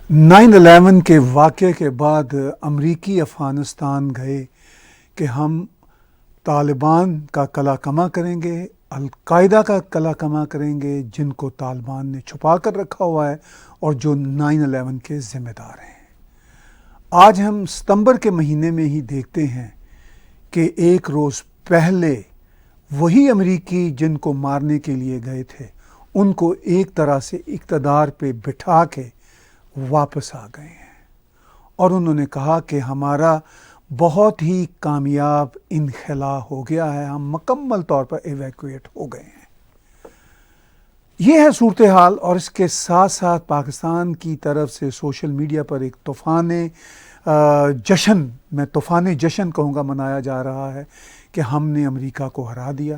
9/11 کے واقعے کے بعد امریکی افغانستان گئے کہ ہم طالبان کا کلا کما کریں گے، القاعدہ کا کلا کما کریں گے، جن کو طالبان نے چھپا کر رکھا ہوا ہے اور جو 9/11 کے ذمہ دار ہیں۔ آج ہم ستمبر کے مہینے میں ہی دیکھتے ہیں کہ ایک روز پہلے وہی امریکی جن کو مارنے کے لیے گئے تھے ان کو ایک طرح سے اقتدار پہ بٹھا کے واپس آ گئے ہیں، اور انہوں نے کہا کہ ہمارا بہت ہی کامیاب انخلا ہو گیا ہے، ہم مکمل طور پر ایویکویٹ ہو گئے ہیں۔ یہ ہے صورتحال، اور اس کے ساتھ ساتھ پاکستان کی طرف سے سوشل میڈیا پر ایک طوفان جشن، میں طوفان جشن کہوں گا، منایا جا رہا ہے کہ ہم نے امریکہ کو ہرا دیا۔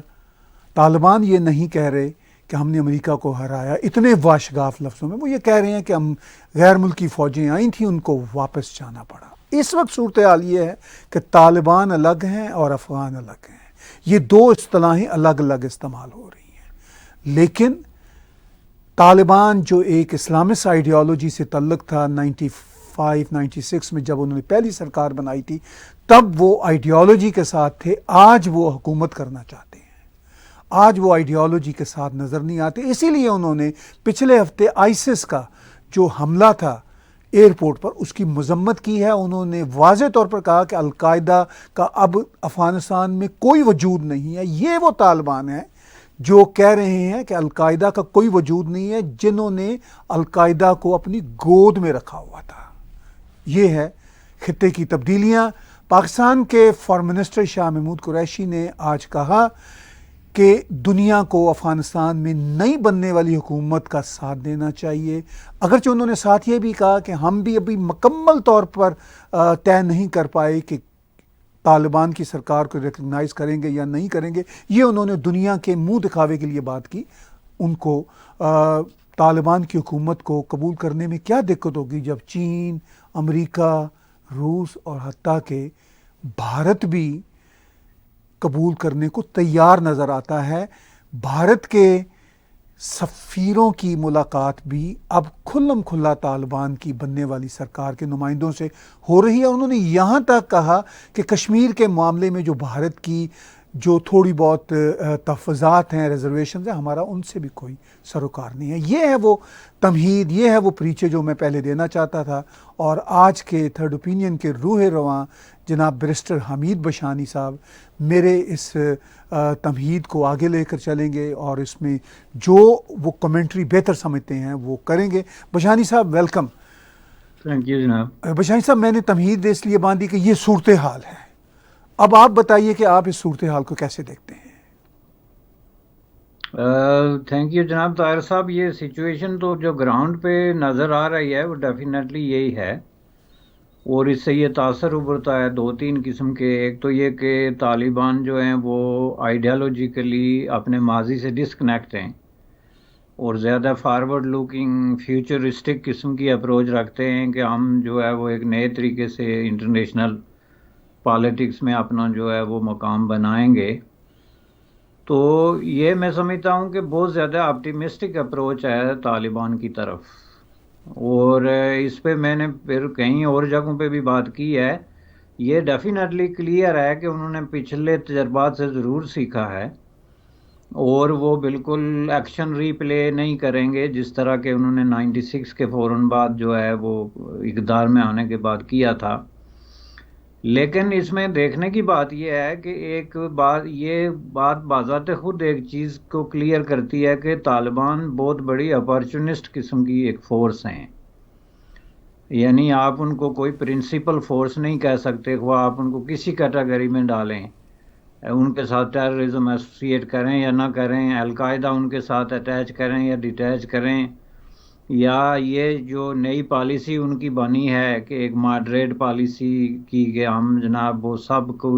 طالبان یہ نہیں کہہ رہے کہ ہم نے امریکہ کو ہرایا اتنے واشگاف لفظوں میں، وہ یہ کہہ رہے ہیں کہ ہم غیر ملکی فوجیں آئی تھیں، ان کو واپس جانا پڑا۔ اس وقت صورتحال یہ ہے کہ طالبان الگ ہیں اور افغان الگ ہیں، یہ دو اصطلاحیں الگ الگ استعمال ہو رہی ہیں، لیکن طالبان جو ایک اسلامسٹ آئیڈیالوجی سے تعلق تھا 96 میں جب انہوں نے پہلی سرکار بنائی تھی، تب وہ آئیڈیالوجی کے ساتھ تھے، آج وہ حکومت کرنا چاہتے ہیں، آج وہ آئیڈیالوجی کے ساتھ نظر نہیں آتے۔ اسی لیے انہوں نے پچھلے ہفتے آئیسس کا جو حملہ تھا ایئرپورٹ پر، اس کی مذمت کی ہے۔ انہوں نے واضح طور پر کہا کہ القاعدہ کا اب افغانستان میں کوئی وجود نہیں ہے۔ یہ وہ طالبان ہیں جو کہہ رہے ہیں کہ القاعدہ کا کوئی وجود نہیں ہے، جنہوں نے القاعدہ کو اپنی گود میں رکھا ہوا تھا۔ یہ ہے خطے کی تبدیلیاں۔ پاکستان کے فارن منسٹر شاہ محمود قریشی نے آج کہا کہ دنیا کو افغانستان میں نئی بننے والی حکومت کا ساتھ دینا چاہیے، اگرچہ انہوں نے ساتھ یہ بھی کہا کہ ہم بھی ابھی مکمل طور پر طے نہیں کر پائے کہ طالبان کی سرکار کو ریکگنائز کریں گے یا نہیں کریں گے۔ یہ انہوں نے دنیا کے منہ دکھاوے کے لیے بات کی۔ ان کو طالبان کی حکومت کو قبول کرنے میں کیا دقت ہوگی جب چین، امریکہ، روس اور حتیٰ کہ بھارت بھی قبول کرنے کو تیار نظر آتا ہے۔ بھارت کے سفیروں کی ملاقات بھی اب کھلم کھلا طالبان کی بننے والی سرکار کے نمائندوں سے ہو رہی ہے۔ انہوں نے یہاں تک کہا کہ کشمیر کے معاملے میں جو بھارت کی جو تھوڑی بہت تحفظات ہیں، ریزرویشنز ہیں، ہمارا ان سے بھی کوئی سروکار نہیں ہے۔ یہ ہے وہ تمہید، یہ ہے وہ پریچے جو میں پہلے دینا چاہتا تھا، اور آج کے تھرڈ اوپینین کے روح رواں جناب بیرسٹر حمید بشانی صاحب میرے اس تمہید کو آگے لے کر چلیں گے، اور اس میں جو وہ کمنٹری بہتر سمجھتے ہیں وہ کریں گے۔ بشانی صاحب ویلکم۔ تھینک یو جناب۔ بشانی صاحب، میں نے تمہید اس لیے باندھی کہ یہ صورتحال ہے، اب آپ بتائیے کہ آپ اس صورتحال کو کیسے دیکھتے ہیں؟ تھینک یو جناب طاہر صاحب۔ یہ سچویشن تو جو گراؤنڈ پہ نظر آ رہی ہے وہ ڈیفینیٹلی یہی ہے، اور اس سے یہ تاثر ابھرتا ہے دو تین قسم کے۔ ایک تو یہ کہ طالبان جو ہیں وہ آئیڈیالوجیکلی اپنے ماضی سے ڈسکنیکٹ ہیں اور زیادہ فارورڈ لوکنگ فیوچرسٹک قسم کی اپروچ رکھتے ہیں کہ ہم جو ہے وہ ایک نئے طریقے سے انٹرنیشنل پالیٹکس میں اپنا جو ہے وہ مقام بنائیں گے۔ تو یہ میں سمجھتا ہوں کہ بہت زیادہ آپٹیمسٹک اپروچ ہے طالبان کی طرف، اور اس پہ میں نے پھر کئی اور جگہوں پہ بھی بات کی ہے۔ یہ ڈیفینیٹلی کلیئر ہے کہ انہوں نے پچھلے تجربات سے ضرور سیکھا ہے، اور وہ بالکل ایکشن ری پلے نہیں کریں گے جس طرح کہ انہوں نے 96 کے فوراً بعد جو ہے وہ اقتدار میں آنے کے بعد کیا تھا۔ لیکن اس میں دیکھنے کی بات یہ ہے کہ ایک بات، یہ بات بذات خود ایک چیز کو کلیئر کرتی ہے کہ طالبان بہت بڑی اپارچونسٹ قسم کی ایک فورس ہیں، یعنی آپ ان کو کوئی پرنسپل فورس نہیں کہہ سکتے، وہ آپ ان کو کسی کیٹیگری میں ڈالیں، ان کے ساتھ ٹیررزم ایسوسیٹ کریں یا نہ کریں، القاعدہ ان کے ساتھ اٹیچ کریں یا ڈیٹیچ کریں، یا یہ جو نئی پالیسی ان کی بنی ہے کہ ایک ماڈریٹ پالیسی کی کہ ہم جناب وہ سب کو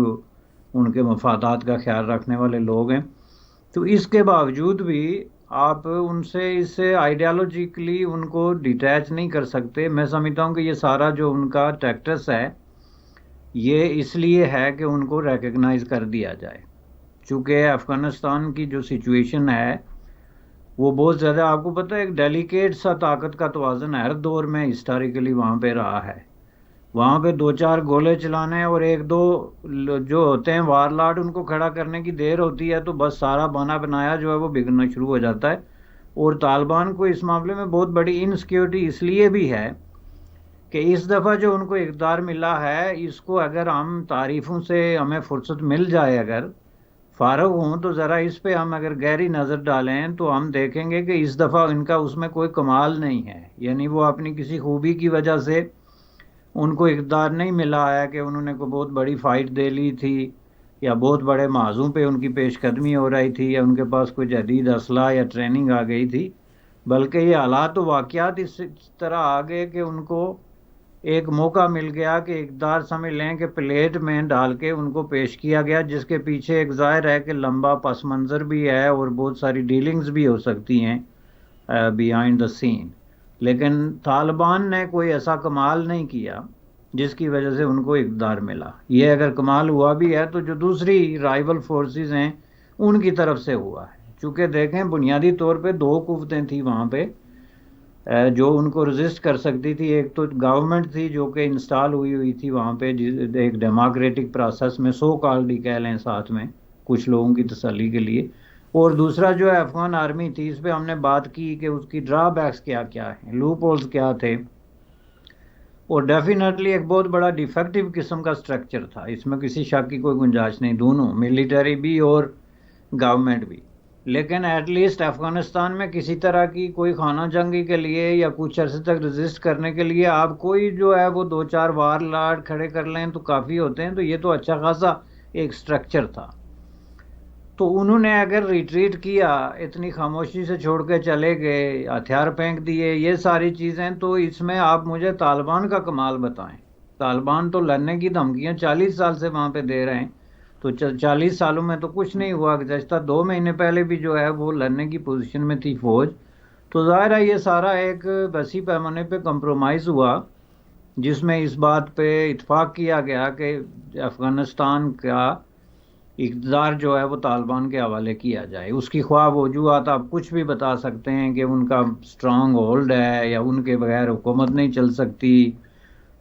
ان کے مفادات کا خیال رکھنے والے لوگ ہیں، تو اس کے باوجود بھی آپ ان سے اس سے آئیڈیالوجیکلی ان کو ڈیٹیچ نہیں کر سکتے۔ میں سمجھتا ہوں کہ یہ سارا جو ان کا ٹیکٹس ہے یہ اس لیے ہے کہ ان کو ریکگنائز کر دیا جائے، چونکہ افغانستان کی جو سچویشن ہے وہ بہت زیادہ، آپ کو پتہ ہے، ایک ڈیلیکیٹ سا طاقت کا توازن ہر دور میں ہسٹوریکلی وہاں پہ رہا ہے. وہاں پہ دو چار گولے چلانے اور ایک دو جو ہوتے ہیں وار لاٹ، ان کو کھڑا کرنے کی دیر ہوتی ہے تو بس سارا بنا بنایا جو ہے وہ بگڑنا شروع ہو جاتا ہے. اور طالبان کو اس معاملے میں بہت بڑی انسیکیورٹی اس لیے بھی ہے کہ اس دفعہ جو ان کو اقتدار ملا ہے، اس کو اگر ہم تعریفوں سے ہمیں فرصت مل جائے، اگر فارغ ہوں تو ذرا اس پہ ہم اگر گہری نظر ڈالیں تو ہم دیکھیں گے کہ اس دفعہ ان کا اس میں کوئی کمال نہیں ہے. یعنی وہ اپنی کسی خوبی کی وجہ سے ان کو اقتدار نہیں ملا ہے کہ انہوں نے کوئی بہت بڑی فائٹ دے لی تھی یا بہت بڑے موضوع پہ ان کی پیش قدمی ہو رہی تھی یا ان کے پاس کوئی جدید اسلحہ یا ٹریننگ آ گئی تھی، بلکہ یہ حالات و واقعات اس طرح آ گئے کہ ان کو ایک موقع مل گیا کہ اقتدار سمجھ لیں کہ پلیٹ میں ڈال کے ان کو پیش کیا گیا، جس کے پیچھے ایک ظاہر ہے کہ لمبا پس منظر بھی ہے اور بہت ساری ڈیلنگز بھی ہو سکتی ہیں بیہائنڈ دا سین. لیکن طالبان نے کوئی ایسا کمال نہیں کیا جس کی وجہ سے ان کو اقتدار ملا. یہ اگر کمال ہوا بھی ہے تو جو دوسری رائیول فورسز ہیں ان کی طرف سے ہوا ہے. چونکہ دیکھیں بنیادی طور پہ دو قوتیں تھیں وہاں پہ جو ان کو رزسٹ کر سکتی تھی. ایک تو گورنمنٹ تھی جو کہ انسٹال ہوئی تھی وہاں پہ ایک ڈیموکریٹک پروسیس میں، سو کالڈ ہی کہہ لیں ساتھ میں کچھ لوگوں کی تسلی کے لیے، اور دوسرا جو ہے افغان آرمی تھی. اس پہ ہم نے بات کی کہ اس کی ڈرا بیکس کیا کیا ہیں، لوپ ہولز کیا تھے، اور ڈیفینیٹلی ایک بہت بڑا ڈیفیکٹو قسم کا سٹرکچر تھا. اس میں کسی شک کی کوئی گنجائش نہیں، دونوں ملٹری بھی اور گورنمنٹ بھی. لیکن ایٹ لیسٹ افغانستان میں کسی طرح کی کوئی خانہ جنگی کے لیے یا کچھ عرصے تک رزسٹ کرنے کے لیے آپ کوئی جو ہے وہ دو چار وار لاٹ کھڑے کر لیں تو کافی ہوتے ہیں. تو یہ تو اچھا خاصا ایک سٹرکچر تھا. تو انہوں نے اگر ریٹریٹ کیا، اتنی خاموشی سے چھوڑ کے چلے گئے، ہتھیار پھینک دیے، یہ ساری چیزیں، تو اس میں آپ مجھے طالبان کا کمال بتائیں. طالبان تو لڑنے کی دھمکیاں 40 سال سے وہاں پہ دے رہے ہیں، تو 40 سالوں میں تو کچھ نہیں ہوا. گزشتہ 2 مہینے پہلے بھی جو ہے وہ لڑنے کی پوزیشن میں تھی فوج. تو ظاہر ہے یہ سارا ایک وسیع پیمانے پہ کمپرومائز ہوا، جس میں اس بات پہ اتفاق کیا گیا کہ افغانستان کا اقتدار جو ہے وہ طالبان کے حوالے کیا جائے. اس کی خواہ وجوہات آپ کچھ بھی بتا سکتے ہیں کہ ان کا سٹرانگ ہولڈ ہے یا ان کے بغیر حکومت نہیں چل سکتی،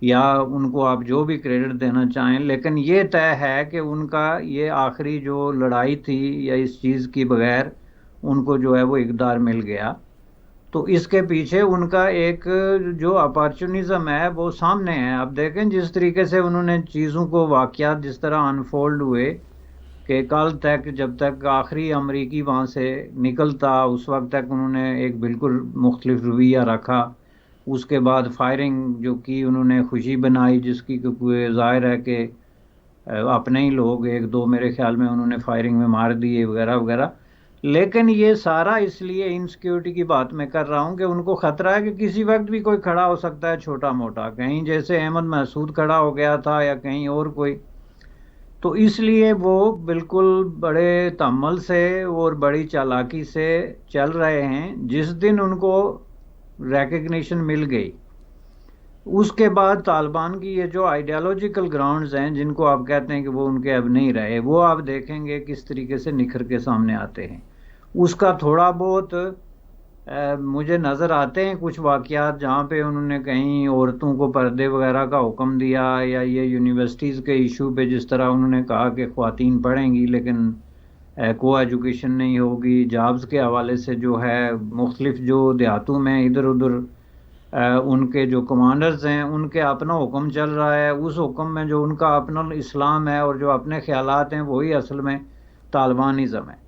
یا ان کو آپ جو بھی کریڈٹ دینا چاہیں، لیکن یہ طے ہے کہ ان کا یہ آخری جو لڑائی تھی یا اس چیز کی بغیر ان کو جو ہے وہ اقتدار مل گیا. تو اس کے پیچھے ان کا ایک جو اپارچونزم ہے وہ سامنے ہے. اب دیکھیں جس طریقے سے انہوں نے چیزوں کو، واقعات جس طرح انفولڈ ہوئے کہ کل تک جب تک آخری امریکی وہاں سے نکلتا اس وقت تک انہوں نے ایک بالکل مختلف رویہ رکھا. اس کے بعد فائرنگ جو کی انہوں نے خوشی بنائی، جس کی ظاہر ہے کہ اپنے ہی لوگ ایک دو میرے خیال میں انہوں نے فائرنگ میں مار دیے وغیرہ وغیرہ. لیکن یہ سارا اس لیے انسیکیورٹی کی بات میں کر رہا ہوں کہ ان کو خطرہ ہے کہ کسی وقت بھی کوئی کھڑا ہو سکتا ہے چھوٹا موٹا، کہیں جیسے احمد محسود کھڑا ہو گیا تھا یا کہیں اور کوئی. تو اس لیے وہ بالکل بڑے تحمل سے اور بڑی چالاکی سے چل رہے ہیں. جس دن ان کو ریکگنیشن مل گئی، اس کے بعد طالبان کی یہ جو آئیڈیالوجیکل گراؤنڈز ہیں جن کو آپ کہتے ہیں کہ وہ ان کے اب نہیں رہے، وہ آپ دیکھیں گے کس طریقے سے نکھر کے سامنے آتے ہیں. اس کا تھوڑا بہت مجھے نظر آتے ہیں کچھ واقعات جہاں پہ انہوں نے کہیں عورتوں کو پردے وغیرہ کا حکم دیا، یا یہ یونیورسٹیز کے ایشو پہ جس طرح انہوں نے کہا کہ خواتین پڑھیں گی لیکن کو ایجوکیشن نہیں ہوگی. جابز کے حوالے سے جو ہے مختلف جو دیہاتوں میں ادھر ادھر ان کے جو کمانڈرز ہیں ان کے اپنا حکم چل رہا ہے، اس حکم میں جو ان کا اپنا اسلام ہے اور جو اپنے خیالات ہیں وہی اصل میں طالبانزم ہے.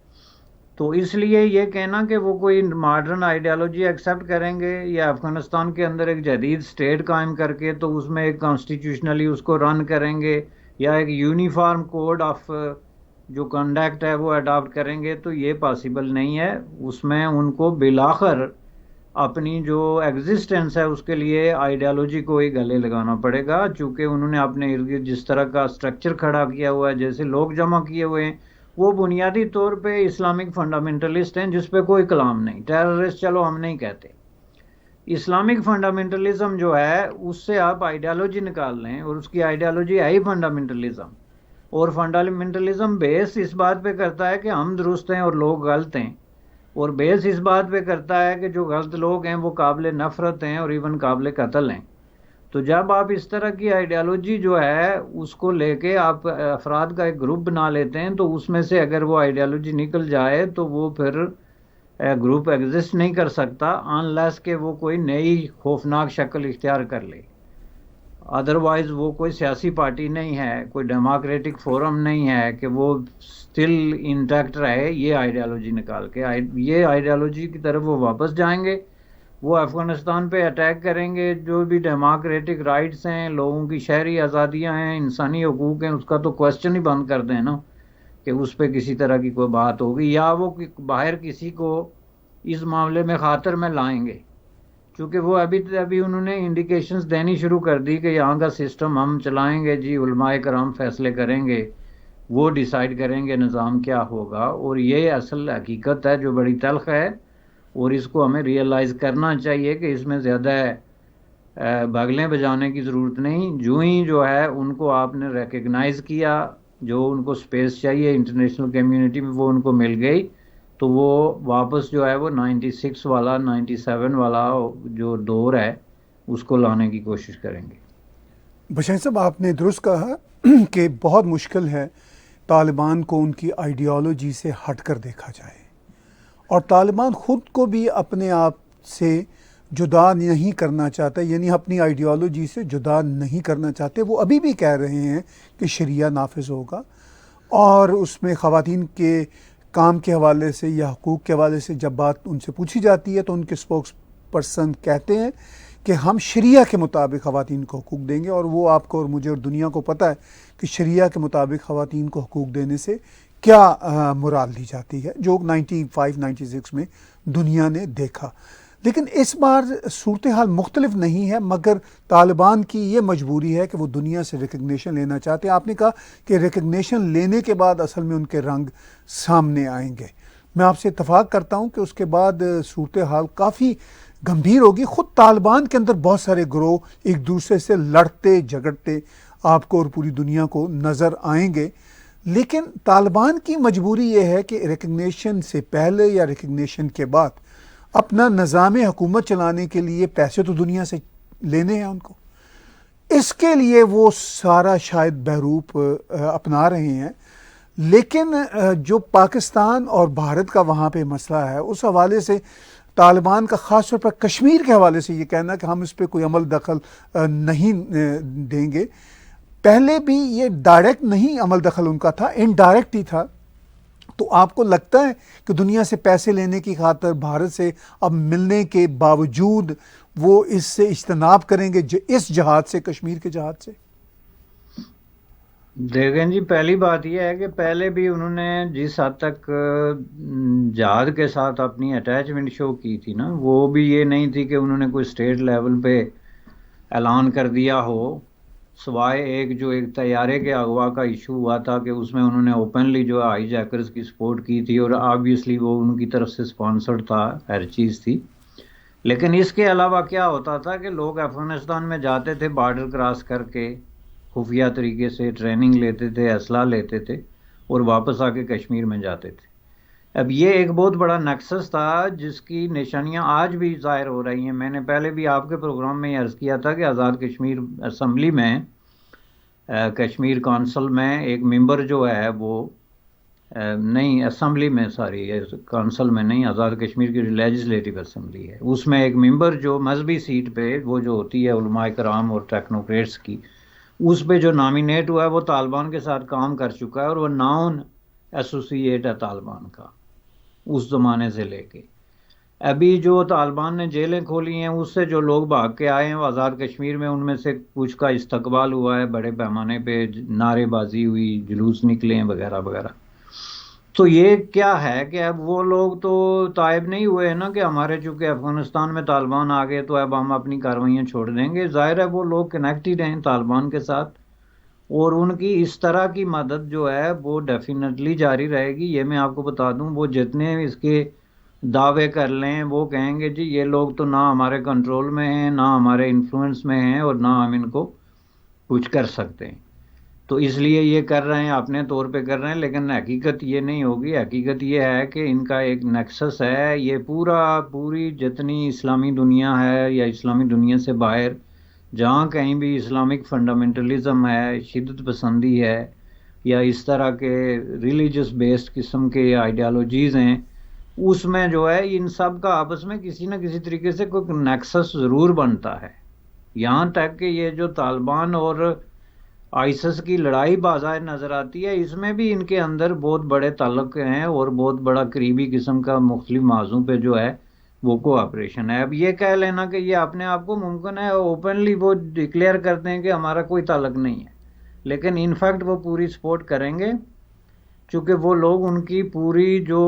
تو اس لیے یہ کہنا کہ وہ کوئی ماڈرن آئیڈیالوجی ایکسیپٹ کریں گے یا افغانستان کے اندر ایک جدید سٹیٹ قائم کر کے تو اس میں ایک کانسٹیٹیوشنلی اس کو رن کریں گے یا ایک یونیفارم کوڈ آف جو کنڈکٹ ہے وہ اڈاپٹ کریں گے، تو یہ پاسبل نہیں ہے. اس میں ان کو بالآخر اپنی جو ایگزسٹنس ہے اس کے لیے آئیڈیالوجی کو ہی گلے لگانا پڑے گا، چونکہ انہوں نے اپنے ارد گرد جس طرح کا سٹرکچر کھڑا کیا ہوا ہے، جیسے لوگ جمع کیے ہوئے ہیں، وہ بنیادی طور پہ اسلامک فنڈامنٹلسٹ ہیں جس پہ کوئی کلام نہیں. ٹیررسٹ چلو ہم نہیں کہتے. اسلامک فنڈامنٹلزم جو ہے اس سے آپ آئیڈیالوجی نکال لیں، اور اس کی آئیڈیالوجی ہے ہی فنڈامنٹلزم. اور فنڈامنٹلزم بیس اس بات پہ کرتا ہے کہ ہم درست ہیں اور لوگ غلط ہیں. اور بیس اس بات پہ کرتا ہے کہ جو غلط لوگ ہیں وہ قابل نفرت ہیں اور ایون قابل قتل ہیں. تو جب آپ اس طرح کی آئیڈیالوجی جو ہے اس کو لے کے آپ افراد کا ایک گروپ بنا لیتے ہیں، تو اس میں سے اگر وہ آئیڈیالوجی نکل جائے تو وہ پھر گروپ ایگزسٹ نہیں کر سکتا انلیس کہ وہ کوئی نئی خوفناک شکل اختیار کر لے. ادروائز وہ کوئی سیاسی پارٹی نہیں ہے، کوئی ڈیموکریٹک فورم نہیں ہے کہ وہ اسٹل انٹیکٹ رہے یہ آئیڈیالوجی نکال کے. یہ آئیڈیالوجی کی طرف وہ واپس جائیں گے، وہ افغانستان پہ اٹیک کریں گے. جو بھی ڈیموکریٹک رائٹس ہیں، لوگوں کی شہری آزادیاں ہیں، انسانی حقوق ہیں، اس کا تو کوشچن ہی بند کر دیں نا کہ اس پہ کسی طرح کی کوئی بات ہوگی، یا وہ باہر کسی کو اس معاملے میں خاطر میں لائیں گے. چونکہ وہ ابھی انہوں نے انڈیکیشنز دینی شروع کر دی کہ یہاں کا سسٹم ہم چلائیں گے جی، علماء کرام فیصلے کریں گے، وہ ڈیسائیڈ کریں گے نظام کیا ہوگا. اور یہ اصل حقیقت ہے جو بڑی تلخ ہے، اور اس کو ہمیں ریئلائز کرنا چاہیے کہ اس میں زیادہ بغلیں بجانے کی ضرورت نہیں. جو ہی جو ہے ان کو آپ نے ریکگنائز کیا، جو ان کو سپیس چاہیے انٹرنیشنل کمیونٹی میں وہ ان کو مل گئی، تو وہ واپس جو ہے وہ 96 والا 97 والا جو دور ہے اس کو لانے کی کوشش کریں گے. بشیر صاحب، آپ نے درست کہا کہ بہت مشکل ہے طالبان کو ان کی آئیڈیالوجی سے ہٹ کر دیکھا جائے، اور طالبان خود کو بھی اپنے آپ سے جدا نہیں کرنا چاہتا، یعنی اپنی آئیڈیالوجی سے جدا نہیں کرنا چاہتے. وہ ابھی بھی کہہ رہے ہیں کہ شریعہ نافذ ہوگا، اور اس میں خواتین کے کام کے حوالے سے یا حقوق کے حوالے سے جب بات ان سے پوچھی جاتی ہے تو ان کے اسپوکس پرسن کہتے ہیں کہ ہم شریعہ کے مطابق خواتین کو حقوق دیں گے. اور وہ آپ کو اور مجھے اور دنیا کو پتہ ہے کہ شریعہ کے مطابق خواتین کو حقوق دینے سے کیا مراد لی جاتی ہے، جو 95-96 میں دنیا نے دیکھا. لیکن اس بار صورتحال مختلف نہیں ہے، مگر طالبان کی یہ مجبوری ہے کہ وہ دنیا سے ریکگنیشن لینا چاہتے ہیں. آپ نے کہا کہ ریکگنیشن لینے کے بعد اصل میں ان کے رنگ سامنے آئیں گے. میں آپ سے اتفاق کرتا ہوں کہ اس کے بعد صورتحال کافی گمبھیر ہوگی. خود طالبان کے اندر بہت سارے گروہ ایک دوسرے سے لڑتے جھگڑتے آپ کو اور پوری دنیا کو نظر آئیں گے. لیکن طالبان کی مجبوری یہ ہے کہ ریکگنیشن سے پہلے یا ریکگنیشن کے بعد اپنا نظام حکومت چلانے کے لیے پیسے تو دنیا سے لینے ہیں ان کو. اس کے لیے وہ سارا شاید بہروپ اپنا رہے ہیں. لیکن جو پاکستان اور بھارت کا وہاں پہ مسئلہ ہے، اس حوالے سے طالبان کا خاص طور پر کشمیر کے حوالے سے یہ کہنا کہ ہم اس پہ کوئی عمل دخل نہیں دیں گے. پہلے بھی یہ ڈائریکٹ نہیں عمل دخل ان کا تھا، انڈائریکٹ ہی تھا. تو آپ کو لگتا ہے کہ دنیا سے پیسے لینے کی خاطر بھارت سے اب ملنے کے باوجود وہ اس سے اجتناب کریں گے، اس جہاد سے، کشمیر کے جہاد سے؟ دیکھیں جی، پہلی بات یہ ہے کہ پہلے بھی انہوں نے جس حد تک جہاد کے ساتھ اپنی اٹیچمنٹ شو کی تھی نا، وہ بھی یہ نہیں تھی کہ انہوں نے کوئی اسٹیٹ لیول پہ اعلان کر دیا ہو، سوائے ایک طیارے کے اغوا کا ایشو ہوا تھا کہ اس میں انہوں نے اوپنلی جو ہائی جیکرز کی سپورٹ کی تھی، اور آبویسلی وہ ان کی طرف سے سپانسرڈ تھا، ہر چیز تھی. لیکن اس کے علاوہ کیا ہوتا تھا کہ لوگ افغانستان میں جاتے تھے بارڈر کراس کر کے، خفیہ طریقے سے ٹریننگ لیتے تھے، اسلحہ لیتے تھے، اور واپس آ کے کشمیر میں جاتے تھے. اب یہ ایک بہت بڑا نکسس تھا جس کی نشانیاں آج بھی ظاہر ہو رہی ہیں. میں نے پہلے بھی آپ کے پروگرام میں عرض کیا تھا کہ آزاد کشمیر اسمبلی میں، کشمیر کونسل میں ایک ممبر جو ہے وہ نہیں، اسمبلی میں، سوری، کونسل میں نہیں، آزاد کشمیر کی لیجسلیٹو اسمبلی ہے، اس میں ایک ممبر جو مذہبی سیٹ پہ وہ جو ہوتی ہے علماء کرام اور ٹیکنوکریٹس کی، اس پہ جو نامینیٹ ہوا ہے وہ طالبان کے ساتھ کام کر چکا ہے، اور وہ نان ایسوسیٹ ہے طالبان کا اس زمانے سے لے کے. ابھی جو طالبان نے جیلیں کھولی ہیں اس سے جو لوگ بھاگ کے آئے ہیں وہ آزاد کشمیر میں، ان میں سے کچھ کا استقبال ہوا ہے بڑے پیمانے پہ، نعرے بازی ہوئی، جلوس نکلے ہیں وغیرہ وغیرہ. تو یہ کیا ہے کہ اب وہ لوگ تو تائب نہیں ہوئے ہیں نا کہ ہمارے چونکہ افغانستان میں طالبان آ گئے تو اب ہم اپنی کارروائیاں چھوڑ دیں گے. ظاہر ہے وہ لوگ کنیکٹڈ ہیں طالبان کے ساتھ، اور ان کی اس طرح کی مدد جو ہے وہ ڈیفینیٹلی جاری رہے گی. یہ میں آپ کو بتا دوں، وہ جتنے اس کے دعوے کر لیں وہ کہیں گے جی یہ لوگ تو نہ ہمارے کنٹرول میں ہیں، نہ ہمارے انفلوئنس میں ہیں، اور نہ ہم ان کو کچھ کر سکتے ہیں. تو اس لیے یہ کر رہے ہیں، اپنے طور پہ کر رہے ہیں، لیکن حقیقت یہ نہیں ہوگی۔ حقیقت یہ ہے کہ ان کا ایک نیکسس ہے، یہ پوری جتنی اسلامی دنیا ہے یا اسلامی دنیا سے باہر جہاں کہیں بھی اسلامک فنڈامنٹلزم ہے، شدت پسندی ہے، یا اس طرح کے ریلیجس بیسڈ قسم کے آئیڈیالوجیز ہیں، اس میں جو ہے ان سب کا آپس میں کسی نہ کسی طریقے سے کوئی نیکسس ضرور بنتا ہے۔ یہاں تک کہ یہ جو طالبان اور آئسس کی لڑائی بازار نظر آتی ہے، اس میں بھی ان کے اندر بہت بڑے تعلق ہیں اور بہت بڑا قریبی قسم کا مختلف موضوع پہ جو ہے وہ کوآپریشن ہے۔ اب یہ کہہ لینا کہ یہ اپنے آپ کو ممکن ہے اوپنلی وہ ڈکلیئر کرتے ہیں کہ ہمارا کوئی تعلق نہیں ہے، لیکن انفیکٹ وہ پوری سپورٹ کریں گے، چونکہ وہ لوگ ان کی پوری جو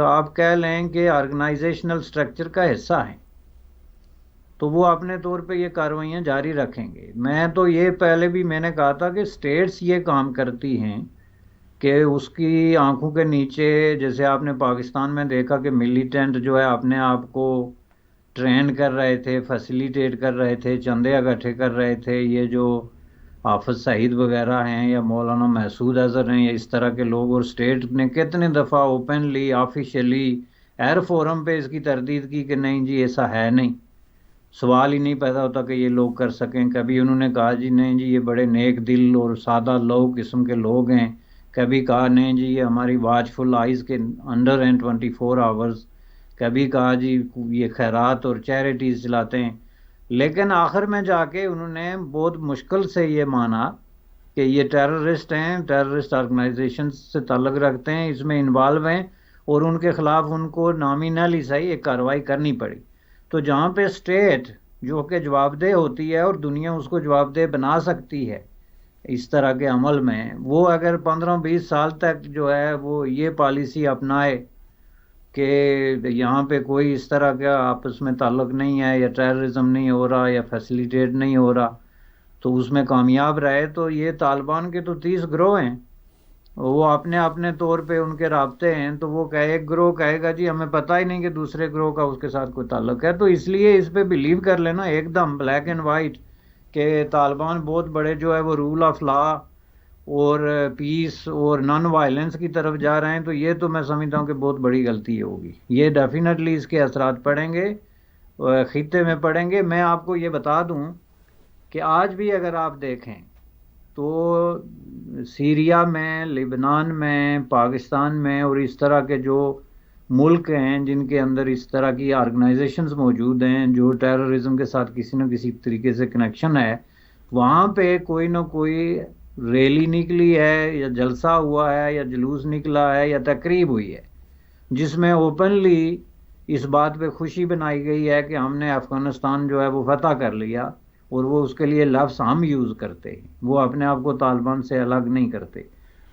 آپ کہہ لیں کہ آرگنائزیشنل سٹرکچر کا حصہ ہیں، تو وہ اپنے طور پہ یہ کارروائیاں جاری رکھیں گے۔ میں تو یہ پہلے بھی میں نے کہا تھا کہ سٹیٹس یہ کام کرتی ہیں کہ اس کی آنکھوں کے نیچے، جیسے آپ نے پاکستان میں دیکھا کہ ملیٹنٹ جو ہے اپنے آپ کو ٹرین کر رہے تھے، فیسیلیٹیٹ کر رہے تھے، چندے اکٹھے کر رہے تھے، یہ جو حافظ سعید وغیرہ ہیں یا مولانا محسود اظہر ہیں یا اس طرح کے لوگ، اور اسٹیٹ نے کتنے دفعہ اوپنلی آفیشلی ایئر فورم پہ اس کی تردید کی کہ نہیں جی ایسا ہے نہیں، سوال ہی نہیں پیدا ہوتا کہ یہ لوگ کر سکیں۔ کبھی انہوں نے کہا جی نہیں جی یہ بڑے نیک دل اور سادہ لوگ قسم کے لوگ ہیں، کبھی کہا نہیں جی یہ ہماری واچ فل آئیز کے انڈر ہیں 24 آورز، کبھی کہا جی یہ خیرات اور چیریٹیز چلاتے ہیں، لیکن آخر میں جا کے انہوں نے بہت مشکل سے یہ مانا کہ یہ ٹیررسٹ ہیں، ٹیررسٹ آرگنائزیشن سے تعلق رکھتے ہیں، اس میں انوالو ہیں، اور ان کے خلاف ان کو نامینلی صحیح ایک کارروائی کرنی پڑی۔ تو جہاں پہ اسٹیٹ جو کہ جواب دہ ہوتی ہے اور دنیا اس کو جواب دہ بنا سکتی ہے اس طرح کے عمل میں، وہ اگر 15-20 سال تک جو ہے وہ یہ پالیسی اپنائے کہ یہاں پہ کوئی اس طرح کا آپس میں تعلق نہیں ہے، یا ٹیررزم نہیں ہو رہا، یا فیسیلیٹیٹ نہیں ہو رہا، تو اس میں کامیاب رہے، تو یہ طالبان کے تو 30 گروہ ہیں، وہ اپنے اپنے طور پہ ان کے رابطے ہیں، تو وہ ایک گروہ کہے گا جی ہمیں پتہ ہی نہیں کہ دوسرے گروہ کا اس کے ساتھ کوئی تعلق ہے۔ تو اس لیے اس پہ بلیو کر لینا ایک دم بلیک اینڈ وائٹ کہ طالبان بہت بڑے جو ہے وہ رول آف لا اور پیس اور نان وائلنس کی طرف جا رہے ہیں، تو یہ تو میں سمجھتا ہوں کہ بہت بڑی غلطی ہوگی۔ یہ ڈیفینیٹلی اس کے اثرات پڑیں گے، خطے میں پڑیں گے۔ میں آپ کو یہ بتا دوں کہ آج بھی اگر آپ دیکھیں تو سیریا میں، لبنان میں، پاکستان میں اور اس طرح کے جو ملک ہیں جن کے اندر اس طرح کی آرگنائزیشنز موجود ہیں جو ٹیررزم کے ساتھ کسی نہ کسی طریقے سے کنیکشن ہے، وہاں پہ کوئی نہ کوئی ریلی نکلی ہے یا جلسہ ہوا ہے یا جلوس نکلا ہے یا تقریب ہوئی ہے جس میں اوپنلی اس بات پہ خوشی بنائی گئی ہے کہ ہم نے افغانستان جو ہے وہ فتح کر لیا، اور وہ اس کے لیے لفظ ہم یوز کرتے ہیں، وہ اپنے آپ کو طالبان سے الگ نہیں کرتے،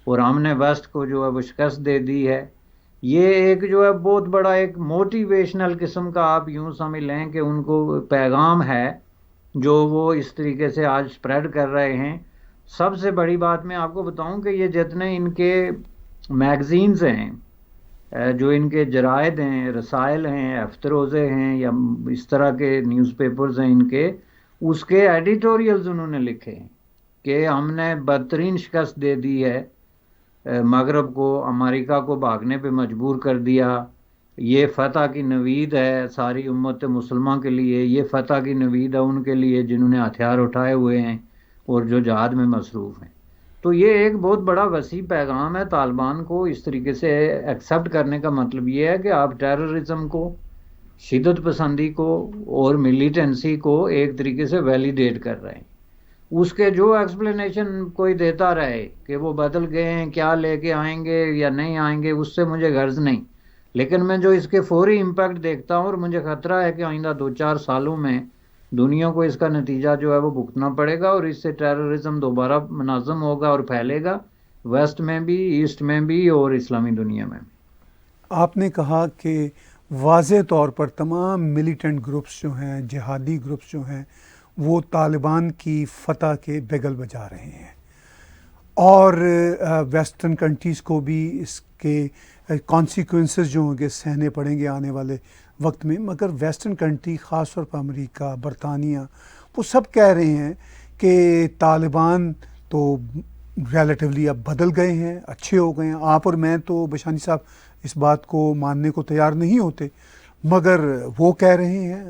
اور ہم نے ویسٹ کو جو ہے وہ شکست دے دی ہے۔ یہ ایک جو ہے بہت بڑا ایک موٹیویشنل قسم کا آپ یوں سمجھ لیں کہ ان کو پیغام ہے جو وہ اس طریقے سے آج سپریڈ کر رہے ہیں۔ سب سے بڑی بات میں آپ کو بتاؤں کہ یہ جتنے ان کے میگزینز ہیں، جو ان کے جرائد ہیں، رسائل ہیں، افطروزے ہیں، یا اس طرح کے نیوز پیپرز ہیں ان کے، اس کے ایڈیٹوریلز انہوں نے لکھے ہیں کہ ہم نے بدترین شکست دے دی ہے مغرب کو، امریکہ کو بھاگنے پہ مجبور کر دیا، یہ فتح کی نوید ہے ساری امت مسلمہ کے لیے، یہ فتح کی نوید ہے ان کے لیے جنہوں نے ہتھیار اٹھائے ہوئے ہیں اور جو جہاد میں مصروف ہیں۔ تو یہ ایک بہت بڑا وسیع پیغام ہے طالبان کو اس طریقے سے ایکسیپٹ کرنے کا۔ مطلب یہ ہے کہ آپ ٹیررزم کو، شدت پسندی کو اور ملیٹنسی کو ایک طریقے سے ویلیڈیٹ کر رہے ہیں۔ اس کے جو ایکسپلینیشن کوئی دیتا رہے کہ وہ بدل گئے ہیں، کیا لے کے آئیں گے یا نہیں آئیں گے، اس سے مجھے غرض نہیں، لیکن میں جو اس کے فوری امپیکٹ دیکھتا ہوں اور مجھے خطرہ ہے کہ آئندہ 2-4 سالوں میں دنیا کو اس کا نتیجہ جو ہے وہ بھگتنا پڑے گا، اور اس سے ٹیررزم دوبارہ منظم ہوگا اور پھیلے گا، ویسٹ میں بھی، ایسٹ میں بھی اور اسلامی دنیا میں بھی۔ آپ نے کہا کہ واضح طور پر تمام ملیٹنٹ گروپس جو ہیں، جہادی گروپس جو ہیں، وہ طالبان کی فتح کے بیگل بجا رہے ہیں، اور ویسٹرن کنٹریز کو بھی اس کے کانسیکوینسز جو ہوں گے سہنے پڑیں گے آنے والے وقت میں۔ مگر ویسٹرن کنٹری، خاص طور پر امریکہ، برطانیہ، وہ سب کہہ رہے ہیں کہ طالبان تو ریلیٹیولی اب بدل گئے ہیں، اچھے ہو گئے ہیں. آپ اور میں تو بشانی صاحب اس بات کو ماننے کو تیار نہیں ہوتے، مگر وہ کہہ رہے ہیں.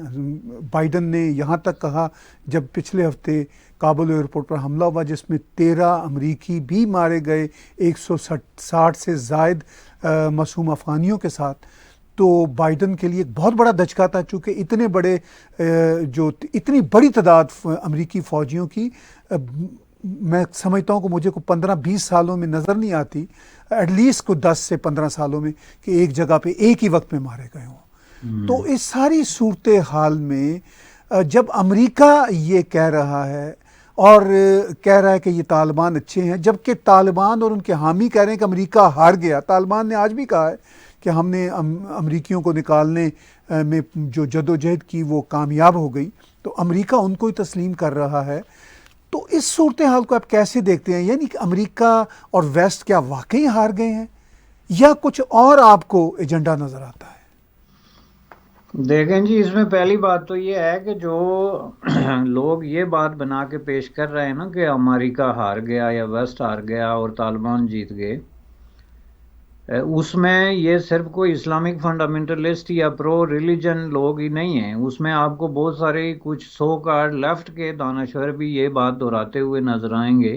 بائیڈن نے یہاں تک کہا جب پچھلے ہفتے کابل ایئرپورٹ پر حملہ ہوا جس میں 13 امریکی بھی مارے گئے 160 سے زائد معصوم افغانیوں کے ساتھ، تو بائیڈن کے لیے ایک بہت بڑا دھچکا تھا، چونکہ اتنی بڑی تعداد امریکی فوجیوں کی میں سمجھتا ہوں کہ مجھے کو 15-20 سالوں میں نظر نہیں آتی، ایٹ لیسٹ کو 10 سے 15 سالوں میں، کہ ایک جگہ پہ ایک ہی وقت میں مارے گئے ہوں. تو اس ساری صورتحال میں جب امریکہ یہ کہہ رہا ہے اور کہہ رہا ہے کہ یہ طالبان اچھے ہیں، جبکہ طالبان اور ان کے حامی کہہ رہے ہیں کہ امریکہ ہار گیا. طالبان نے آج بھی کہا ہے کہ ہم نے امریکیوں کو نکالنے میں جو جدوجہد کی وہ کامیاب ہو گئی، تو امریکہ ان کو ہی تسلیم کر رہا ہے. تو اس صورتحال کو آپ کیسے دیکھتے ہیں؟ یعنی کہ امریکہ اور ویسٹ کیا واقعی ہار گئے ہیں یا کچھ اور آپ کو ایجنڈا نظر آتا ہے؟ دیکھیں جی، اس میں پہلی بات تو یہ ہے کہ جو لوگ یہ بات بنا کے پیش کر رہے ہیں نا کہ امریکہ ہار گیا یا ویسٹ ہار گیا اور طالبان جیت گئے، اس میں یہ صرف کوئی اسلامک فنڈامنٹلسٹ یا پرو ریلیجن لوگ ہی نہیں ہیں. اس میں آپ کو بہت سارے کچھ سو کارڈ لیفٹ کے دانشور بھی یہ بات دہراتے ہوئے نظر آئیں گے.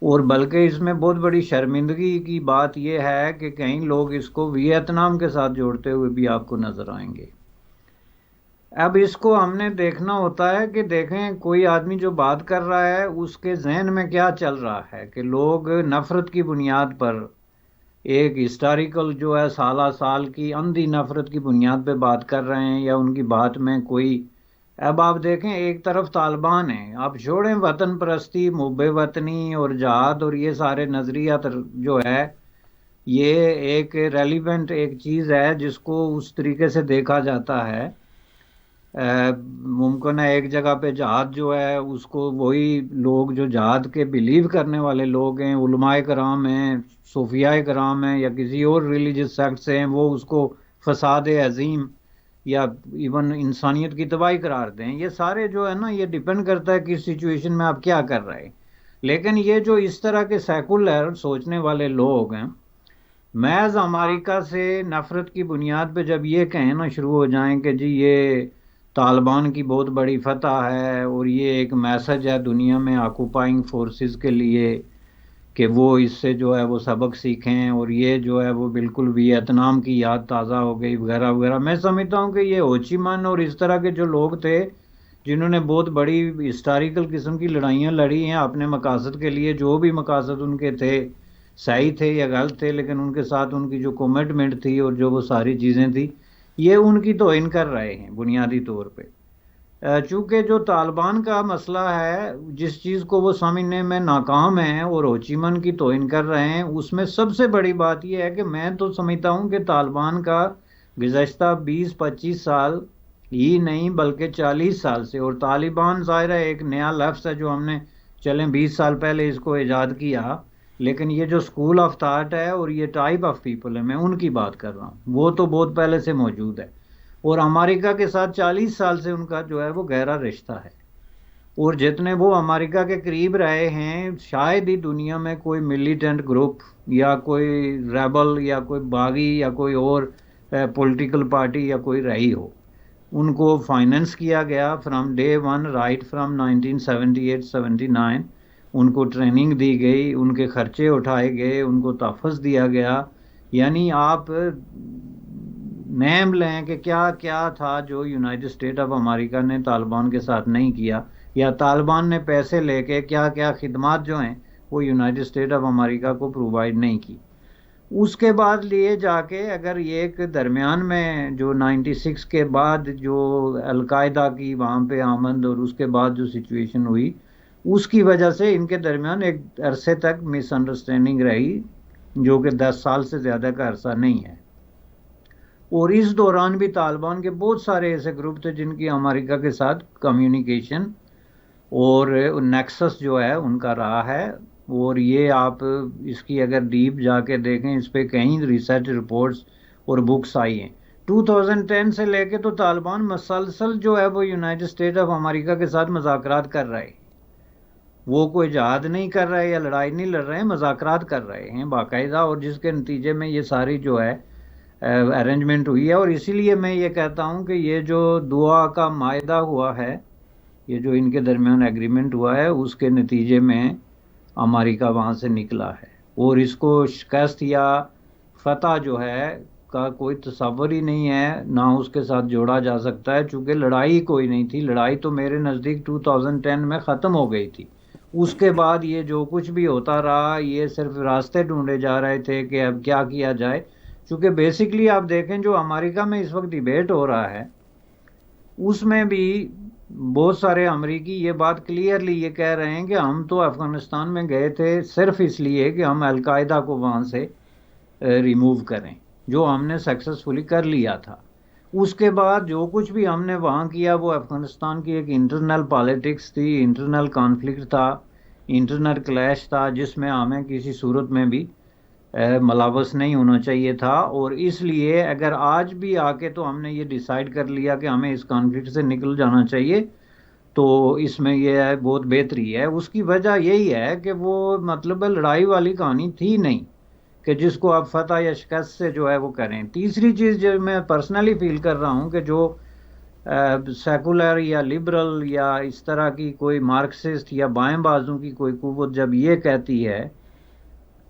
اور بلکہ اس میں بہت بڑی شرمندگی کی بات یہ ہے کہ کئی لوگ اس کو ویتنام کے ساتھ جوڑتے ہوئے بھی آپ کو نظر آئیں گے. اب اس کو ہم نے دیکھنا ہوتا ہے کہ دیکھیں کوئی آدمی جو بات کر رہا ہے اس کے ذہن میں کیا چل رہا ہے، کہ لوگ نفرت کی بنیاد پر ایک ہسٹوریکل جو ہے سالہ سال کی اندھی نفرت کی بنیاد پہ بات کر رہے ہیں، یا ان کی بات میں کوئی. اب آپ دیکھیں ایک طرف طالبان ہیں، آپ چھوڑیں وطن پرستی، محب وطنی اور جہاد اور یہ سارے نظریات جو ہے، یہ ایک ریلیونٹ ایک چیز ہے جس کو اس طریقے سے دیکھا جاتا ہے. ممکن ہے ایک جگہ پہ جہاد جو ہے اس کو وہی لوگ جو جہاد کے بلیو کرنے والے لوگ ہیں، علماء کرام ہیں، صوفیاء کرام ہیں، یا کسی اور ریلیجس سیکٹ سے ہیں، وہ اس کو فساد عظیم یا ایون انسانیت کی تباہی قرار دیں. یہ سارے جو ہے نا، یہ ڈیپینڈ کرتا ہے کس سچویشن میں آپ کیا کر رہے ہیں. لیکن یہ جو اس طرح کے سیکولر سوچنے والے لوگ ہیں، محض امریکہ سے نفرت کی بنیاد پہ جب یہ کہیں نا شروع ہو جائیں کہ جی یہ طالبان کی بہت بڑی فتح ہے اور یہ ایک میسج ہے دنیا میں آکوپائنگ فورسز کے لیے کہ وہ اس سے جو ہے وہ سبق سیکھیں، اور یہ جو ہے وہ بالکل ویتنام کی یاد تازہ ہو گئی وغیرہ وغیرہ. میں سمجھتا ہوں کہ یہ ہوچی من اور اس طرح کے جو لوگ تھے جنہوں نے بہت بڑی ہسٹوریکل قسم کی لڑائیاں لڑی ہیں اپنے مقاصد کے لیے، جو بھی مقاصد ان کے تھے صحیح تھے یا غلط تھے، لیکن ان کے ساتھ ان کی جو کمٹمنٹ تھی اور جو وہ ساری چیزیں تھی، یہ ان کی توہین کر رہے ہیں بنیادی طور پہ. چونکہ جو طالبان کا مسئلہ ہے، جس چیز کو وہ سمجھنے میں ناکام ہیں اور ہوچی من کی توہین کر رہے ہیں، اس میں سب سے بڑی بات یہ ہے کہ میں تو سمجھتا ہوں کہ طالبان کا گزشتہ 20-25 سال ہی نہیں بلکہ 40 سال سے، اور طالبان ظاہر ہے ایک نیا لفظ ہے جو ہم نے چلیں 20 سال پہلے اس کو ایجاد کیا، لیکن یہ جو اسکول آف تھاٹ ہے اور یہ ٹائپ آف پیپل ہے، میں ان کی بات کر رہا ہوں، وہ تو بہت پہلے سے موجود ہے. اور امریکہ کے ساتھ 40 سال سے ان کا جو ہے وہ گہرا رشتہ ہے، اور جتنے وہ امریکہ کے قریب رہے ہیں شاید ہی دنیا میں کوئی ملیٹنٹ گروپ یا کوئی ریبل یا کوئی باغی یا کوئی اور پولیٹیکل پارٹی یا کوئی رہی ہو. ان کو فائننس کیا گیا from day one, right from 1978-79. ان کو ٹریننگ دی گئی، ان کے خرچے اٹھائے گئے، ان کو تحفظ دیا گیا. یعنی آپ نیم لیں کہ کیا کیا تھا جو یونائٹڈ اسٹیٹ آف امریکہ نے طالبان کے ساتھ نہیں کیا، یا طالبان نے پیسے لے کے کیا کیا خدمات جو ہیں وہ یونائٹڈ اسٹیٹ آف امریکہ کو پرووائڈ نہیں کی. اس کے بعد لیے جا کے اگر یہ ایک درمیان میں جو 96 کے بعد جو القاعدہ کی وہاں پہ آمد اور اس کے بعد جو سچویشن ہوئی، اس کی وجہ سے ان کے درمیان ایک عرصے تک مس انڈرسٹینڈنگ رہی جو کہ 10 سال سے زیادہ کا عرصہ نہیں ہے. اور اس دوران بھی طالبان کے بہت سارے ایسے گروپ تھے جن کی امریکہ کے ساتھ کمیونیکیشن اور نیکسس جو ہے ان کا رہا ہے. اور یہ آپ اس کی اگر ڈیپ جا کے دیکھیں، اس پہ کہیں ریسرچ رپورٹس اور بکس آئی ہیں. 2010 سے لے کے تو طالبان مسلسل جو ہے وہ یونائٹڈ اسٹیٹ آف امریکہ کے ساتھ مذاکرات کر رہے ہیں. وہ کوئی جہاد نہیں کر رہے یا لڑائی نہیں لڑ رہے ہیں، مذاکرات کر رہے ہیں باقاعدہ، اور جس کے نتیجے میں یہ ساری جو ہے ارینجمنٹ ہوئی ہے. اور اسی لیے میں یہ کہتا ہوں کہ یہ جو دعا کا معاہدہ ہوا ہے، یہ جو ان کے درمیان ایگریمنٹ ہوا ہے، اس کے نتیجے میں امریکہ وہاں سے نکلا ہے. اور اس کو شکست یا فتح جو ہے کا کوئی تصور ہی نہیں ہے، نہ اس کے ساتھ جوڑا جا سکتا ہے، چونکہ لڑائی کوئی نہیں تھی. لڑائی تو میرے نزدیک 2010 میں ختم ہو گئی تھی. اس کے بعد یہ جو کچھ بھی ہوتا رہا، یہ صرف راستے ڈھونڈے جا رہے تھے کہ اب کیا کیا جائے. چونکہ بیسکلی آپ دیکھیں جو امریکہ میں اس وقت ڈیبیٹ ہو رہا ہے، اس میں بھی بہت سارے امریکی یہ بات کلیئرلی یہ کہہ رہے ہیں کہ ہم تو افغانستان میں گئے تھے صرف اس لیے کہ ہم القاعدہ کو وہاں سے ریموو کریں، جو ہم نے سکسیسفلی کر لیا تھا. اس کے بعد جو کچھ بھی ہم نے وہاں کیا وہ افغانستان کی ایک انٹرنل پالیٹکس تھی، انٹرنل کانفلکٹ تھا، انٹرنل کلیش تھا، جس میں ہمیں کسی صورت میں بھی ملوث نہیں ہونا چاہیے تھا. اور اس لیے اگر آج بھی آ کے تو ہم نے یہ ڈیسائیڈ کر لیا کہ ہمیں اس کانفلکٹ سے نکل جانا چاہیے، تو اس میں یہ ہے بہت بہتری ہے. اس کی وجہ یہی ہے کہ وہ مطلب لڑائی والی کہانی تھی نہیں کہ جس کو آپ فتح یا شکست سے جو ہے وہ کریں. تیسری چیز جو میں پرسنلی فیل کر رہا ہوں کہ جو سیکولر یا لبرل یا اس طرح کی کوئی مارکسسٹ یا بائیں بازوں کی کوئی قوت جب یہ کہتی ہے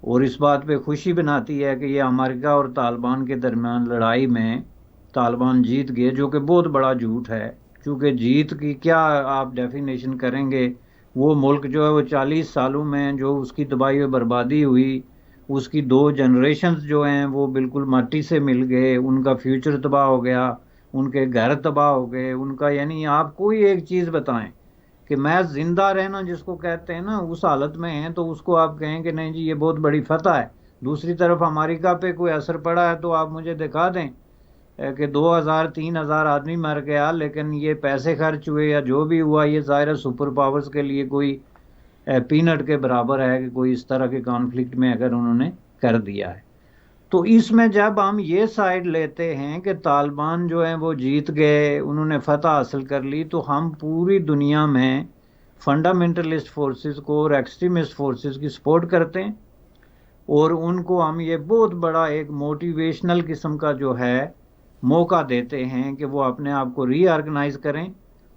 اور اس بات پہ خوشی بناتی ہے کہ یہ امریکہ اور طالبان کے درمیان لڑائی میں طالبان جیت گئے، جو کہ بہت بڑا جھوٹ ہے. چونکہ جیت کی کیا آپ ڈیفینیشن کریں گے؟ وہ ملک جو ہے وہ 40 سالوں میں جو اس کی تباہی و بربادی ہوئی، اس کی 2 جنریشنز جو ہیں وہ بالکل مٹی سے مل گئے، ان کا فیوچر تباہ ہو گیا، ان کے گھر تباہ ہو گئے، ان کا یعنی آپ کوئی ایک چیز بتائیں کہ میں زندہ رہنا جس کو کہتے ہیں نا اس حالت میں ہیں، تو اس کو آپ کہیں کہ نہیں جی یہ بہت بڑی فتح ہے. دوسری طرف امریکہ پہ کوئی اثر پڑا ہے تو آپ مجھے دکھا دیں کہ 2,000 3,000 آدمی مر گیا، لیکن یہ پیسے خرچ ہوئے یا جو بھی ہوا، یہ ظاہر سپر پاورز کے لیے کوئی پینٹ کے برابر ہے کہ کوئی اس طرح کے کانفلکٹ میں اگر انہوں نے کر دیا ہے. تو اس میں جب ہم یہ سائیڈ لیتے ہیں کہ طالبان جو ہیں وہ جیت گئے، انہوں نے فتح حاصل کر لی، تو ہم پوری دنیا میں فنڈامنٹلسٹ فورسز کو اور ایکسٹریمسٹ فورسز کی سپورٹ کرتے ہیں، اور ان کو ہم یہ بہت بڑا ایک موٹیویشنل قسم کا جو ہے موقع دیتے ہیں کہ وہ اپنے آپ کو ری آرگنائز کریں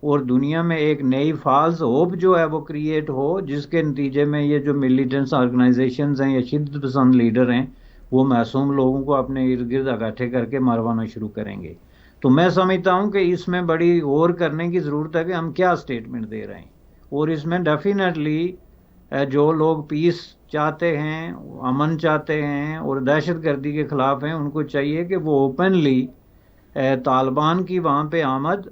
اور دنیا میں ایک نئی فالس ہوپ جو ہے وہ کریٹ ہو، جس کے نتیجے میں یہ جو ملیٹنٹس آرگنائزیشنز ہیں یا شدت پسند لیڈر ہیں وہ معصوم لوگوں کو اپنے ارد گرد اکٹھے کر کے مروانا شروع کریں گے. تو میں سمجھتا ہوں کہ اس میں بڑی غور کرنے کی ضرورت ہے کہ ہم کیا سٹیٹمنٹ دے رہے ہیں. اور اس میں ڈیفینیٹلی جو لوگ پیس چاہتے ہیں، امن چاہتے ہیں اور دہشت گردی کے خلاف ہیں، ان کو چاہیے کہ وہ اوپنلی طالبان کی وہاں پہ آمد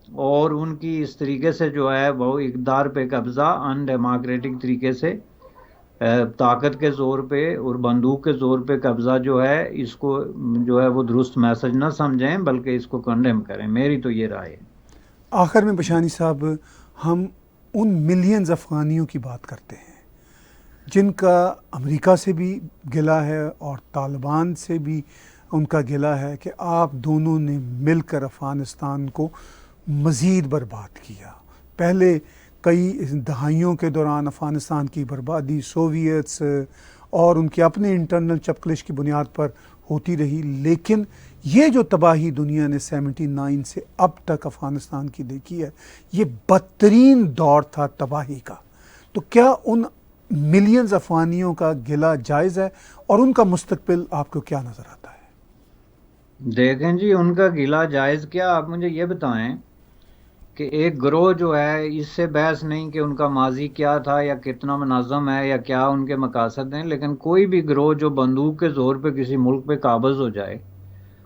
اور ان کی اس طریقے سے جو ہے وہ اقتدار پہ قبضہ ان ڈیموکریٹک طریقے سے طاقت کے زور پہ اور بندوق کے زور پہ قبضہ جو ہے، اس کو جو ہے وہ درست میسج نہ سمجھیں بلکہ اس کو کنڈیم کریں. میری تو یہ رائے ہے. آخر میں بشانی صاحب، ہم ان ملینز افغانیوں کی بات کرتے ہیں جن کا امریکہ سے بھی گلہ ہے اور طالبان سے بھی ان کا گلہ ہے کہ آپ دونوں نے مل کر افغانستان کو مزید برباد کیا. پہلے کئی دہائیوں کے دوران افغانستان کی بربادی سوویتس اور ان کے اپنے انٹرنل چپکلش کی بنیاد پر ہوتی رہی، لیکن یہ جو تباہی دنیا نے 79 سے اب تک افغانستان کی دیکھی ہے، یہ بدترین دور تھا تباہی کا. تو کیا ان ملینز افغانیوں کا گلہ جائز ہے اور ان کا مستقبل آپ کو کیا نظر آتا ہے؟ دیکھیں جی، ان کا گلہ جائز کیا، آپ مجھے یہ بتائیں کہ ایک گروہ جو ہے، اس سے بحث نہیں کہ ان کا ماضی کیا تھا یا کتنا منظم ہے یا کیا ان کے مقاصد ہیں، لیکن کوئی بھی گروہ جو بندوق کے زور پہ کسی ملک پہ قابض ہو جائے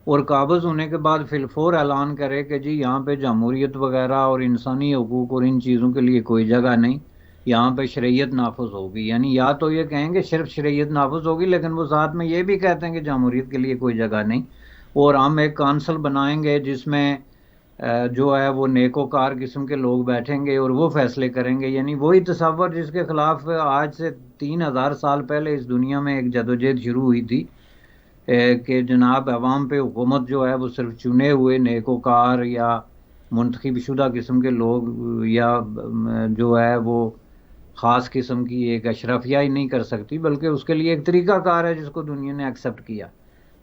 اور قابض ہونے کے بعد فی الفور اعلان کرے کہ جی یہاں پہ جمہوریت وغیرہ اور انسانی حقوق اور ان چیزوں کے لیے کوئی جگہ نہیں، یہاں پہ شریعت نافذ ہوگی، یعنی یا تو یہ کہیں گے صرف شریعت نافذ ہوگی، لیکن وہ ساتھ میں یہ بھی کہتے ہیں کہ جمہوریت کے لیے کوئی جگہ نہیں، اور ہم ایک کانسل بنائیں گے جس میں جو ہے وہ نیکوکار قسم کے لوگ بیٹھیں گے اور وہ فیصلے کریں گے. یعنی وہی تصور جس کے خلاف آج سے 3,000 سال پہلے اس دنیا میں ایک جدوجہد شروع ہوئی تھی کہ جناب عوام پہ حکومت جو ہے وہ صرف چنے ہوئے نیکوکار یا منتخب شدہ قسم کے لوگ یا جو ہے وہ خاص قسم کی ایک اشرفیہ ہی نہیں کر سکتی، بلکہ اس کے لیے ایک طریقہ کار ہے جس کو دنیا نے ایکسیپٹ کیا،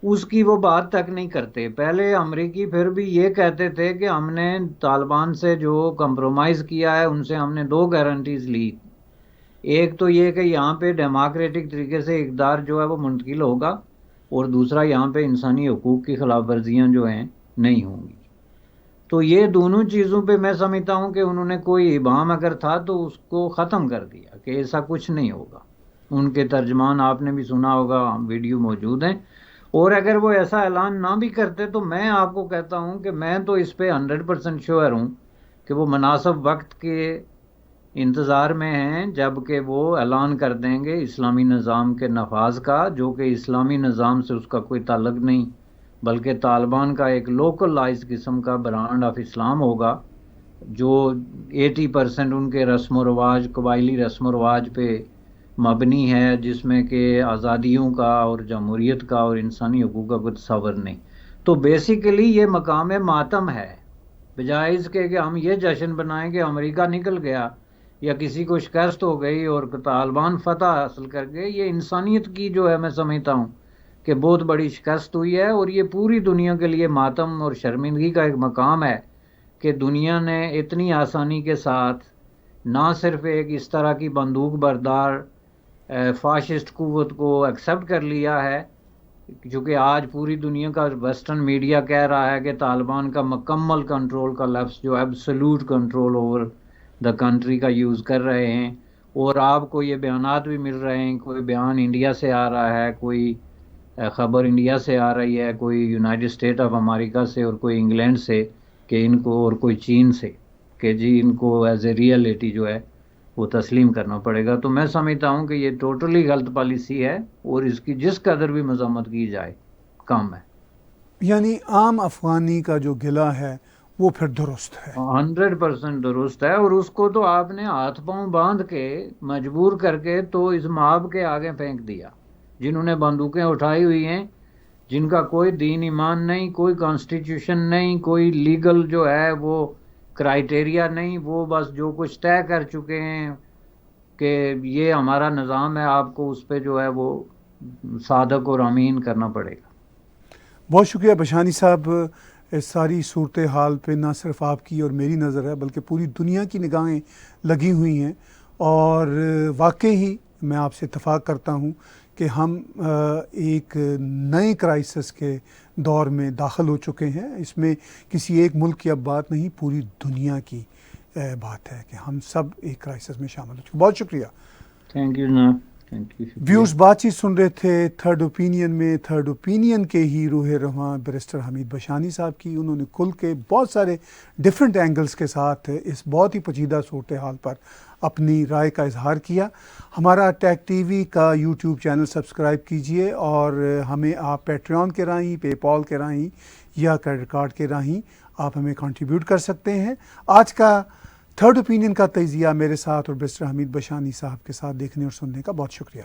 اس کی وہ بات تک نہیں کرتے۔ پہلے امریکی پھر بھی یہ کہتے تھے کہ ہم نے طالبان سے جو کمپرومائز کیا ہے ان سے ہم نے 2 گارنٹیز لی، ایک تو یہ کہ یہاں پہ ڈیموکریٹک طریقے سے اقتدار جو ہے وہ منتقل ہوگا، اور دوسرا یہاں پہ انسانی حقوق کی خلاف ورزیاں جو ہیں نہیں ہوں گی۔ تو یہ دونوں چیزوں پہ میں سمجھتا ہوں کہ انہوں نے کوئی ابہام اگر تھا تو اس کو ختم کر دیا کہ ایسا کچھ نہیں ہوگا۔ ان کے ترجمان آپ نے بھی سنا ہوگا، ویڈیو موجود ہیں، اور اگر وہ ایسا اعلان نہ بھی کرتے تو میں آپ کو کہتا ہوں کہ میں تو اس پہ 100% شیور ہوں کہ وہ مناسب وقت کے انتظار میں ہیں جب کہ وہ اعلان کر دیں گے اسلامی نظام کے نفاذ کا، جو کہ اسلامی نظام سے اس کا کوئی تعلق نہیں، بلکہ طالبان کا ایک لوکلائز قسم کا برانڈ آف اسلام ہوگا، جو 80% ان کے رسم و رواج، قبائلی رسم و رواج پہ مبنی ہے، جس میں کہ آزادیوں کا اور جمہوریت کا اور انسانی حقوق کا کوئی تصور نہیں۔ تو بیسیکلی یہ مقام ماتم ہے، بجائے اس کے کہ ہم یہ جشن بنائیں کہ امریکہ نکل گیا یا کسی کو شکست ہو گئی اور طالبان فتح حاصل کر گئے۔ یہ انسانیت کی جو ہے میں سمجھتا ہوں کہ بہت بڑی شکست ہوئی ہے، اور یہ پوری دنیا کے لیے ماتم اور شرمندگی کا ایک مقام ہے کہ دنیا نے اتنی آسانی کے ساتھ نہ صرف ایک اس طرح کی بندوق بردار فاشسٹ قوت کو ایکسیپٹ کر لیا ہے، جو کہ آج پوری دنیا کا ویسٹرن میڈیا کہہ رہا ہے کہ طالبان کا مکمل کنٹرول کا لفظ جو absolute control over the country کا یوز کر رہے ہیں، اور آپ کو یہ بیانات بھی مل رہے ہیں، کوئی بیان انڈیا سے آ رہا ہے، کوئی خبر انڈیا سے آ رہی ہے، کوئی یونائٹڈ اسٹیٹ آف امریکہ سے، اور کوئی انگلینڈ سے کہ ان کو، اور کوئی چین سے کہ جی ان کو ایز اے ریئلٹی جو ہے وہ تسلیم کرنا پڑے گا۔ تو میں سمجھتا ہوں کہ یہ ٹوٹلی غلط پالیسی ہے، اور اس کی جس قدر بھی مذمت کی جائے کم ہے۔ یعنی عام افغانی کا جو گلہ ہے وہ پھر درست ہے، 100% درست ہے، اور اس کو تو آپ نے ہاتھ پاؤں باندھ کے مجبور کر کے تو اس ماب کے آگے پھینک دیا، جنہوں نے بندوقیں اٹھائی ہوئی ہیں، جن کا کوئی دین ایمان نہیں، کوئی کانسٹیٹیوشن نہیں، کوئی لیگل جو ہے وہ کرائیٹیریا نہیں، وہ بس جو کچھ طے کر چکے ہیں کہ یہ ہمارا نظام ہے، آپ کو اس پہ جو ہے وہ صادق اور امین کرنا پڑے گا۔ بہت شکریہ بشانی صاحب۔ اس ساری صورتحال پہ نہ صرف آپ کی اور میری نظر ہے بلکہ پوری دنیا کی نگاہیں لگی ہوئی ہیں، اور واقعی میں آپ سے اتفاق کرتا ہوں کہ ہم ایک نئے کرائسس کے دور میں داخل ہو چکے ہیں۔ اس میں کسی ایک ملک کی اب بات نہیں، پوری دنیا کی بات ہے کہ ہم سب ایک کرائسس میں شامل ہو چکے۔ بہت شکریہ۔ تھینک یو جناب، تھینک یو۔ ویورز بات چیت سن رہے تھے تھرڈ اوپینین میں، تھرڈ اوپینین کے ہی روح رواں بیرسٹر حمید بشانی صاحب کی۔ انہوں نے کھل کے بہت سارے ڈیفرنٹ اینگلز کے ساتھ اس بہت ہی پیچیدہ صورتحال پر اپنی رائے کا اظہار کیا۔ ہمارا ٹیک ٹی وی کا یوٹیوب چینل سبسکرائب کیجئے، اور ہمیں آپ پیٹریون کے راہیں، پے پال کے راہیں یا کریڈٹ کارڈ کے راہیں آپ ہمیں کنٹریبیوٹ کر سکتے ہیں۔ آج کا تھرڈ اوپینین کا تجزیہ میرے ساتھ اور بیرسٹر حمید بشانی صاحب کے ساتھ دیکھنے اور سننے کا بہت شکریہ۔